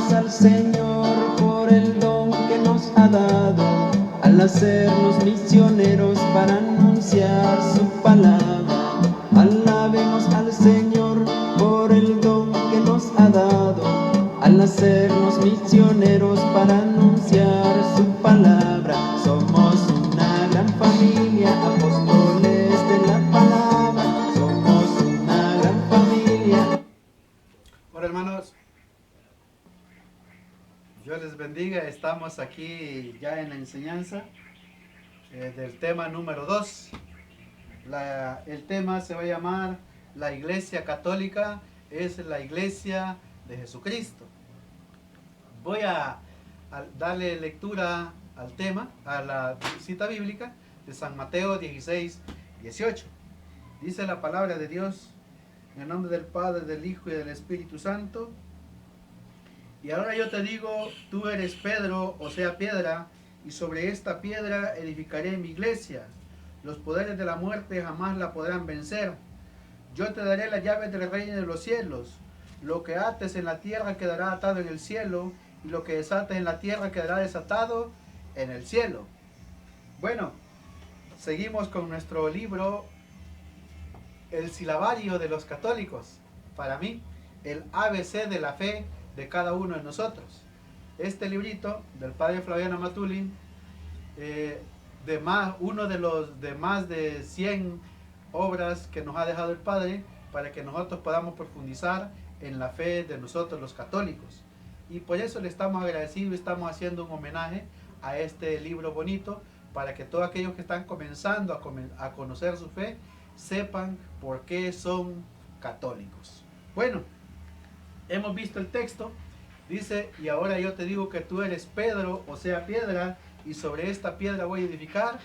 Alabemos al Señor por el don que nos ha dado, al hacernos misioneros para anunciar su palabra. Alabemos al Señor por el don que nos ha dado, al hacernos misioneros para anunciar su palabra. Somos una gran familia, apóstoles de la palabra. Somos una gran familia. Hola hermanos, Dios les bendiga. Estamos aquí ya en la enseñanza del tema número 2. El tema se va a llamar La Iglesia Católica es la Iglesia de Jesucristo. Voy a darle lectura al tema, a la cita bíblica de San Mateo 16, 18. Dice la palabra de Dios: en el nombre del Padre, del Hijo y del Espíritu Santo. Y ahora yo te digo, tú eres Pedro, o sea, piedra, y sobre esta piedra edificaré mi iglesia. Los poderes de la muerte jamás la podrán vencer. Yo te daré las llaves del reino de los cielos. Lo que ates en la tierra quedará atado en el cielo, y lo que desates en la tierra quedará desatado en el cielo. Bueno, seguimos con nuestro libro, El Silabario de los Católicos. Para mí, el ABC de la fe de cada uno de nosotros. Este librito del padre Flaviano Matulin, uno de los de más de 100 obras que nos ha dejado el padre para que nosotros podamos profundizar en la fe de nosotros los católicos. Y por eso le estamos agradecidos y estamos haciendo un homenaje a este libro bonito, para que todos aquellos que están comenzando a conocer su fe sepan por qué son católicos. Bueno, hemos visto el texto. Dice: y ahora yo te digo que tú eres Pedro, o sea, piedra, y sobre esta piedra voy a edificar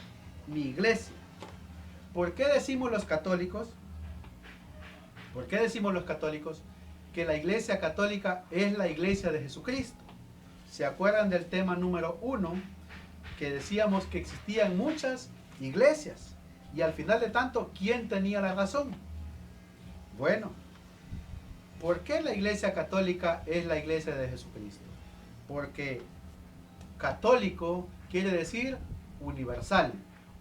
mi iglesia. ¿Por qué decimos los católicos? ¿Por qué decimos los católicos que la iglesia católica es la iglesia de Jesucristo? ¿Se acuerdan del tema número 1? Que decíamos que existían muchas iglesias. Y al final de tanto, ¿quién tenía la razón? Bueno, ¿por qué la iglesia católica es la iglesia de Jesucristo? Porque católico quiere decir universal,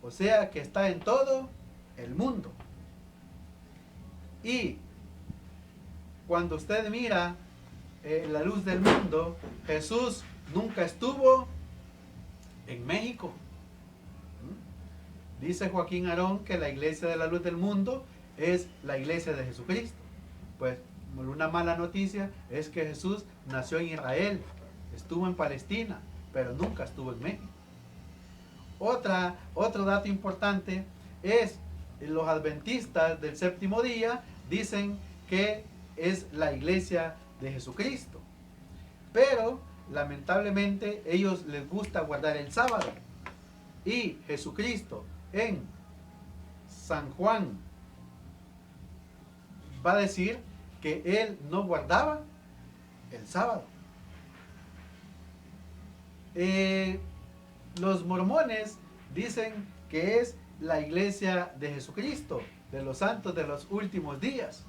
o sea que está en todo el mundo. Y cuando usted mira la luz del mundo, Jesús nunca estuvo en México. Dice Joaquín Arón que la iglesia de la luz del mundo es la iglesia de Jesucristo. Pues una mala noticia es que Jesús nació en Israel, estuvo en Palestina, pero nunca estuvo en México. Otro dato importante es: los adventistas del séptimo día dicen que es la iglesia de Jesucristo, pero lamentablemente ellos les gusta guardar el sábado, y Jesucristo en San Juan va a decir que él no guardaba el sábado. Los mormones dicen que es la iglesia de Jesucristo, de los santos de los últimos días.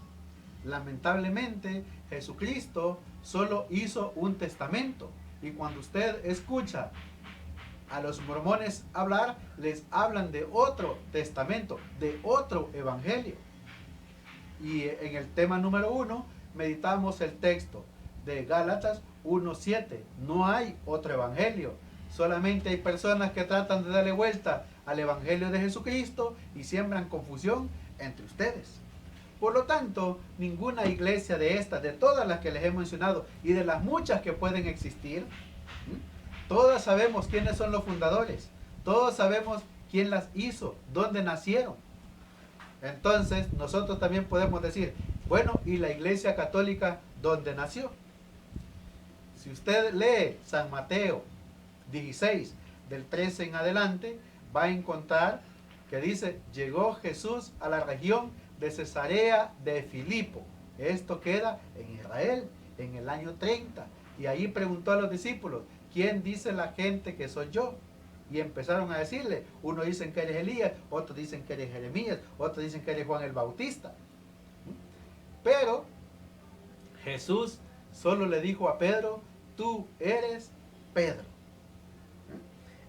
Lamentablemente, Jesucristo solo hizo un testamento, y cuando usted escucha a los mormones hablar, les hablan de otro testamento, de otro evangelio. Y en el tema número 1 meditamos el texto de Gálatas 1:7. No hay otro evangelio. Solamente hay personas que tratan de darle vuelta al evangelio de Jesucristo y siembran confusión entre ustedes. Por lo tanto, ninguna iglesia de estas, de todas las que les he mencionado y de las muchas que pueden existir, todas sabemos quiénes son los fundadores, todos sabemos quién las hizo, dónde nacieron. Entonces nosotros también podemos decir, bueno, ¿y la iglesia católica dónde nació? Si usted lee San Mateo 16, del 13 en adelante, va a encontrar que dice: llegó Jesús a la región de Cesarea de Filipo. Esto queda en Israel en el año 30. Y ahí preguntó a los discípulos: ¿quién dice la gente que soy yo? Y empezaron a decirle: unos dicen que eres Elías, otros dicen que eres Jeremías, otros dicen que eres Juan el Bautista. Pero Jesús solo le dijo a Pedro: tú eres Pedro.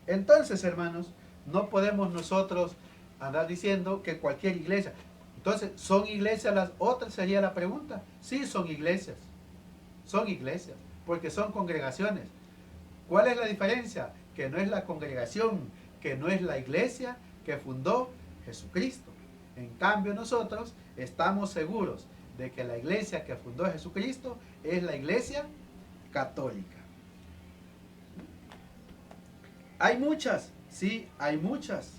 Entonces, hermanos, no podemos nosotros andar diciendo que cualquier iglesia. Entonces, ¿son iglesias las otras? Sería la pregunta. Sí, son iglesias, porque son congregaciones. ¿Cuál es la diferencia? Que no es la congregación, que no es la iglesia que fundó Jesucristo. En cambio, nosotros estamos seguros de que la iglesia que fundó Jesucristo es la iglesia católica. Hay muchas, sí, hay muchas.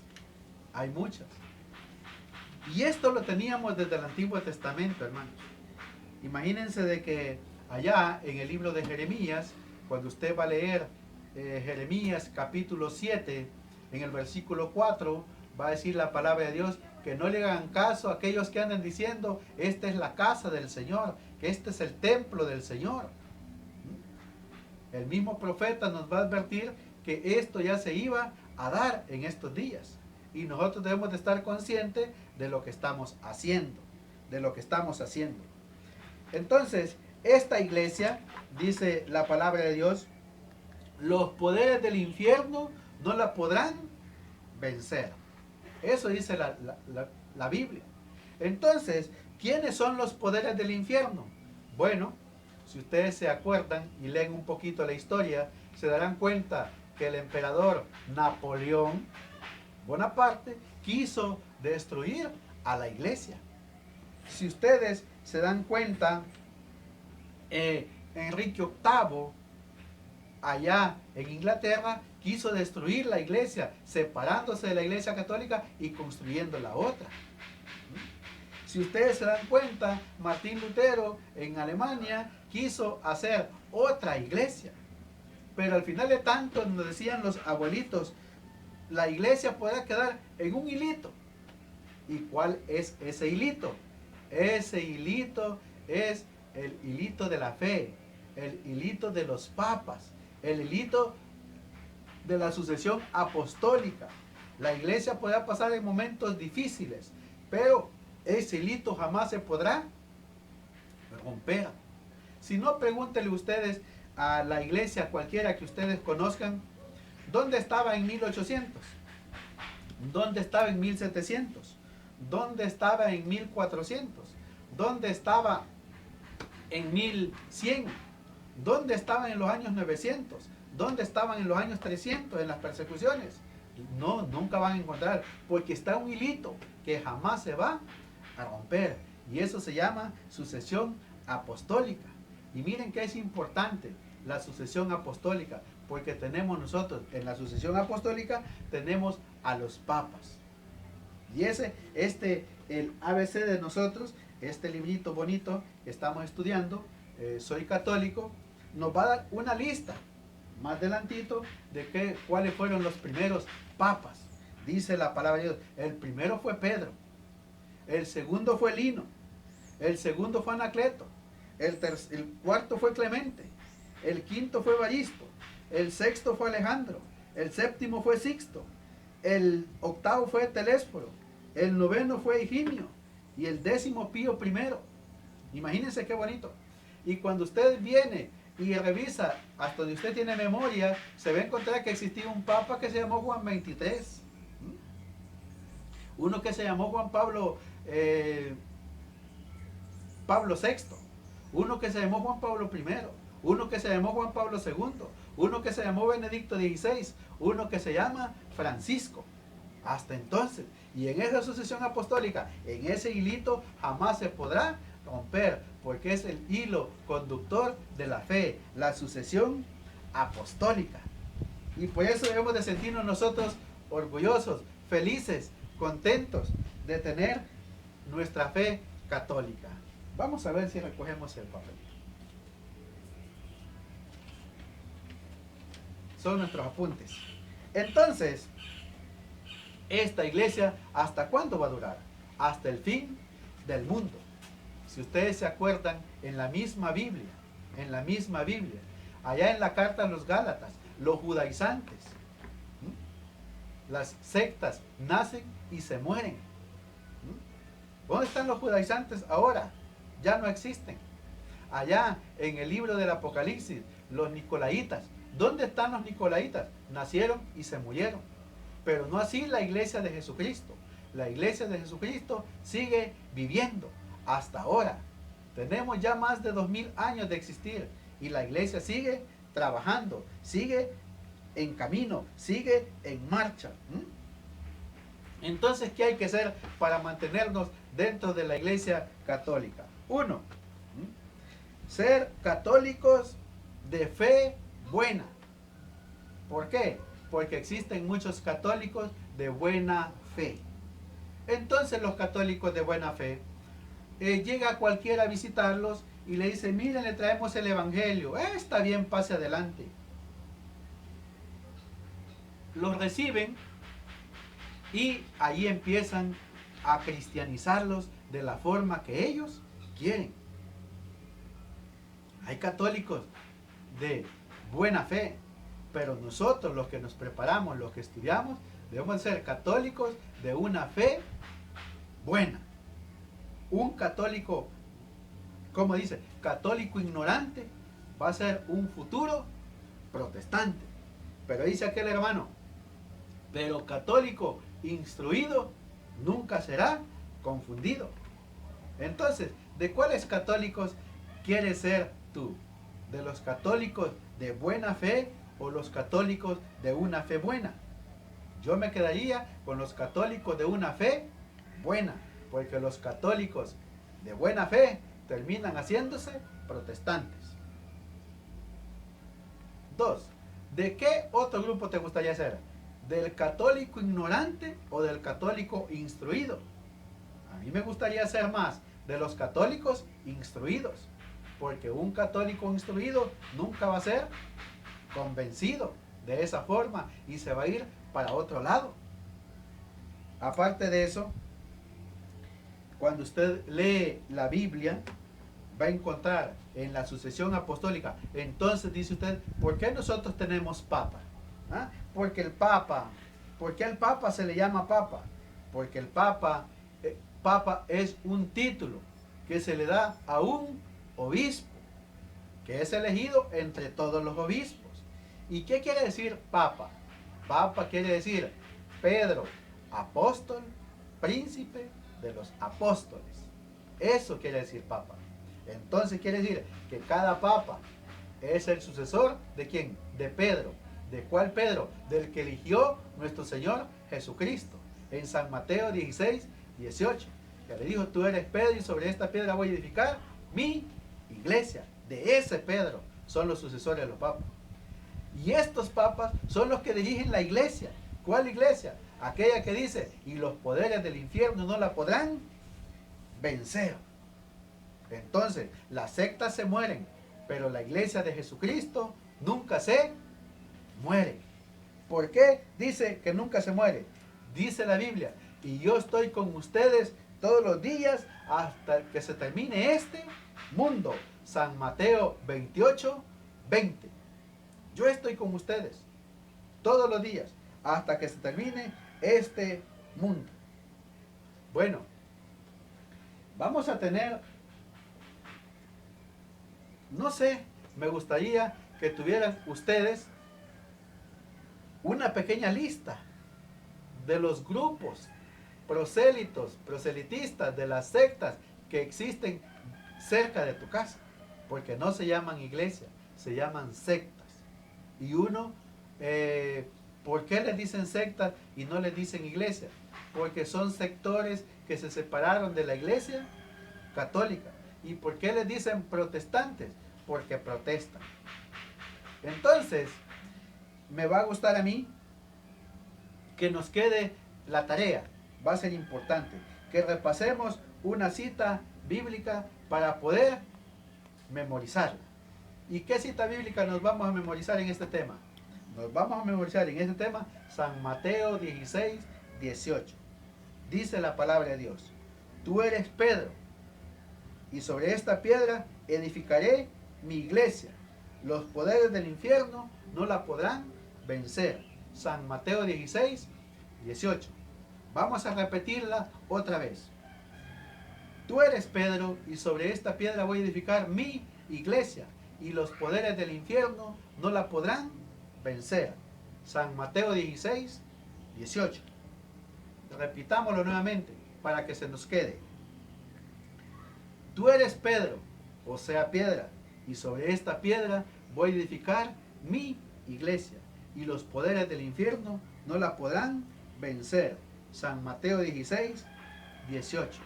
Y esto lo teníamos desde el Antiguo Testamento, hermanos. Imagínense de que allá en el libro de Jeremías, cuando usted va a leer Jeremías capítulo 7, en el versículo 4, va a decir la palabra de Dios que no le hagan caso a aquellos que andan diciendo, esta es la casa del Señor, que este es el templo del Señor. El mismo profeta nos va a advertir que esto ya se iba a dar en estos días. Y nosotros debemos de estar conscientes de lo que estamos haciendo. Entonces, esta iglesia, dice la palabra de Dios, los poderes del infierno no la podrán vencer. Eso dice la Biblia. Entonces, ¿quiénes son los poderes del infierno? Bueno, si ustedes se acuerdan y leen un poquito la historia, se darán cuenta que el emperador Napoleón Bonaparte quiso destruir a la iglesia. Si ustedes se dan cuenta, Enrique VIII, allá en Inglaterra, quiso destruir la iglesia, separándose de la iglesia católica y construyendo la otra. Si ustedes se dan cuenta, Martín Lutero en Alemania quiso hacer otra iglesia. Pero al final de tanto, nos decían los abuelitos, la iglesia podrá quedar en un hilito. ¿Y cuál es ese hilito? Ese hilito es el hilito de la fe, el hilito de los papas, el hilito de la sucesión apostólica. La iglesia podrá pasar en momentos difíciles, pero ese hilito jamás se podrá romper. Si no, pregúntenle ustedes a la iglesia cualquiera que ustedes conozcan, ¿dónde estaba en 1800? ¿Dónde estaba en 1700? ¿Dónde estaba en 1400? ¿Dónde estaba en 1100? ¿Dónde estaban en los años 900? ¿Dónde estaban en los años 300 en las persecuciones? No, nunca van a encontrar, porque está un hilito que jamás se va a romper. Y eso se llama sucesión apostólica. Y miren que es importante la sucesión apostólica, porque tenemos nosotros en la sucesión apostólica, tenemos a los papas. Y el ABC de nosotros, este librito bonito que estamos estudiando, Soy Católico, nos va a dar una lista más adelantito de cuáles fueron los primeros papas. Dice la palabra de Dios, el primero fue Pedro, el segundo fue Lino, el segundo fue Anacleto, el cuarto fue Clemente, el quinto fue Vallisto, el sexto fue Alejandro, el séptimo fue Sixto, el octavo fue Telésforo, el noveno fue Higinio y el 10º Pío I. Imagínense qué bonito. Y cuando usted viene y revisa hasta donde usted tiene memoria, se va a encontrar que existía un papa que se llamó Juan XXIII, uno que se llamó Juan Pablo VI, uno que se llamó Juan Pablo I, uno que se llamó Juan Pablo II, uno que se llamó Benedicto XVI, uno que se llama Francisco. Hasta entonces, y en esa sucesión apostólica, en ese hilito jamás se podrá romper, porque es el hilo conductor de la fe, la sucesión apostólica. Y por eso debemos de sentirnos nosotros orgullosos, felices, contentos de tener nuestra fe católica. Vamos a ver si recogemos el papel. Son nuestros apuntes. Entonces, esta iglesia, ¿hasta cuándo va a durar? Hasta el fin del mundo. Si ustedes se acuerdan, en la misma Biblia, allá en la carta a los Gálatas, los judaizantes, las sectas nacen y se mueren. ¿Dónde están los judaizantes ahora? Ya no existen. Allá en el libro del Apocalipsis, los nicolaitas. ¿Dónde están los nicolaitas? Nacieron y se murieron. Pero no así la iglesia de Jesucristo. La iglesia de Jesucristo sigue viviendo hasta ahora. Tenemos ya más de 2000 años de existir y la iglesia sigue trabajando, sigue en camino, sigue en marcha. Entonces, ¿qué hay que hacer para mantenernos dentro de la iglesia católica? Uno, ser católicos de fe buena. ¿Por qué? Porque existen muchos católicos de buena fe. Entonces los católicos de buena fe, llega cualquiera a visitarlos y le dice, miren, le traemos el evangelio. Está bien, pase adelante. Los reciben y ahí empiezan a cristianizarlos de la forma que ellos quieren. Hay católicos de buena fe, pero nosotros los que nos preparamos, los que estudiamos, debemos ser católicos de una fe buena. Un católico, como dice, católico ignorante, va a ser un futuro protestante. Pero dice aquel hermano, pero católico instruido nunca será confundido. Entonces, ¿de cuáles católicos quieres ser tú? ¿De los católicos de buena fe o los católicos de una fe buena? Yo me quedaría con los católicos de una fe buena, porque los católicos de buena fe terminan haciéndose protestantes. 2. ¿De qué otro grupo te gustaría ser? ¿Del católico ignorante o del católico instruido? A mí me gustaría ser más de los católicos instruidos, porque un católico instruido nunca va a ser convencido de esa forma y se va a ir para otro lado. Aparte de eso, cuando usted lee la Biblia, va a encontrar en la sucesión apostólica, entonces dice usted, ¿por qué nosotros tenemos papa? ¿Ah? Porque el papa, ¿por qué al papa se le llama papa? Porque el papa es un título que se le da a un obispo, que es elegido entre todos los obispos. ¿Y qué quiere decir papa? Papa quiere decir Pedro, apóstol, príncipe de los apóstoles. Eso quiere decir papa. Entonces quiere decir que cada papa es el sucesor ¿de quién? De Pedro. ¿De cuál Pedro? Del que eligió nuestro Señor Jesucristo. En San Mateo 16, 18. Que le dijo, tú eres Pedro y sobre esta piedra voy a edificar mi iglesia. De ese Pedro son los sucesores de los papas. Y estos papas son los que dirigen la iglesia. ¿Cuál iglesia? Aquella que dice, y los poderes del infierno no la podrán vencer. Entonces, las sectas se mueren, pero la iglesia de Jesucristo nunca se muere. ¿Por qué dice que nunca se muere? Dice la Biblia, y yo estoy con ustedes todos los días hasta que se termine este mundo. San Mateo 28, 20. Yo estoy con ustedes todos los días hasta que se termine este mundo. Bueno, vamos a tener, no sé, me gustaría que tuvieran ustedes una pequeña lista de los grupos proselitistas, de las sectas que existen cerca de tu casa, porque no se llaman iglesia, se llaman sectas. Y uno, ¿por qué les dicen sectas y no les dicen iglesia? Porque son sectores que se separaron de la iglesia católica. ¿Y por qué les dicen protestantes? Porque protestan. Entonces, me va a gustar a mí que nos quede la tarea, va a ser importante, que repasemos una cita bíblica para poder memorizarla. ¿Y qué cita bíblica nos vamos a memorizar en este tema? Nos vamos a memorizar en este tema San Mateo 16, 18. Dice la palabra de Dios, tú eres Pedro, y sobre esta piedra edificaré mi iglesia. Los poderes del infierno no la podrán vencer. San Mateo 16, 18. Vamos a repetirla otra vez. Tú eres Pedro, y sobre esta piedra voy a edificar mi iglesia, y los poderes del infierno no la podrán vencer. San Mateo 16, 18. Repitámoslo nuevamente para que se nos quede. Tú eres Pedro, o sea piedra, y sobre esta piedra voy a edificar mi iglesia, y los poderes del infierno no la podrán vencer. San Mateo 16, 18.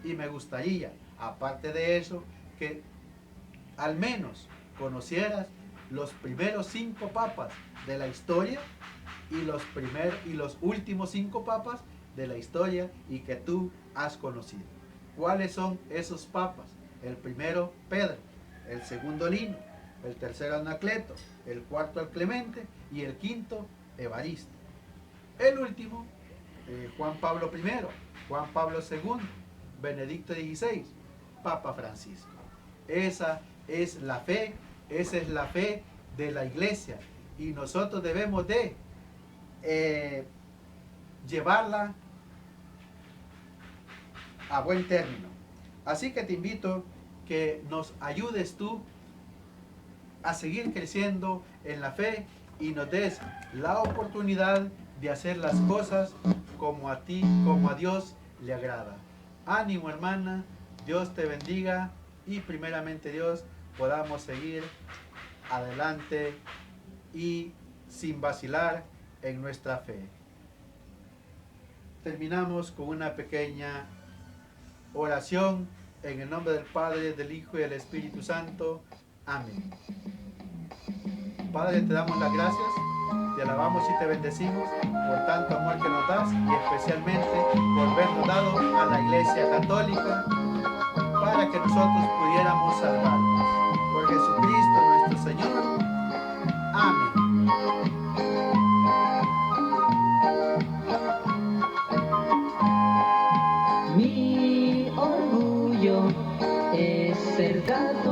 Y me gustaría, aparte de eso, que al menos conocieras los primeros 5 papas de la historia y los últimos 5 papas de la historia y que tú has conocido. ¿Cuáles son esos papas? El primero, Pedro; el segundo, Lino; el tercero, Anacleto; el cuarto, Clemente; y el quinto, Evaristo. El último, Juan Pablo I, Juan Pablo II, Benedicto XVI, Papa Francisco. Esa es la fe de la iglesia, y nosotros debemos de llevarla a buen término. Así que te invito que nos ayudes tú a seguir creciendo en la fe y nos des la oportunidad de hacer las cosas como a ti, como a Dios le agrada. Ánimo, hermana, Dios te bendiga, y primeramente Dios podamos seguir adelante y sin vacilar en nuestra fe. Terminamos con una pequeña oración en el nombre del Padre, del Hijo y del Espíritu Santo. Amén. Padre, te damos las gracias, te alabamos y te bendecimos por tanto amor que nos das, y especialmente por habernos dado a la Iglesia Católica para que nosotros pudiéramos salvarnos. Por Jesucristo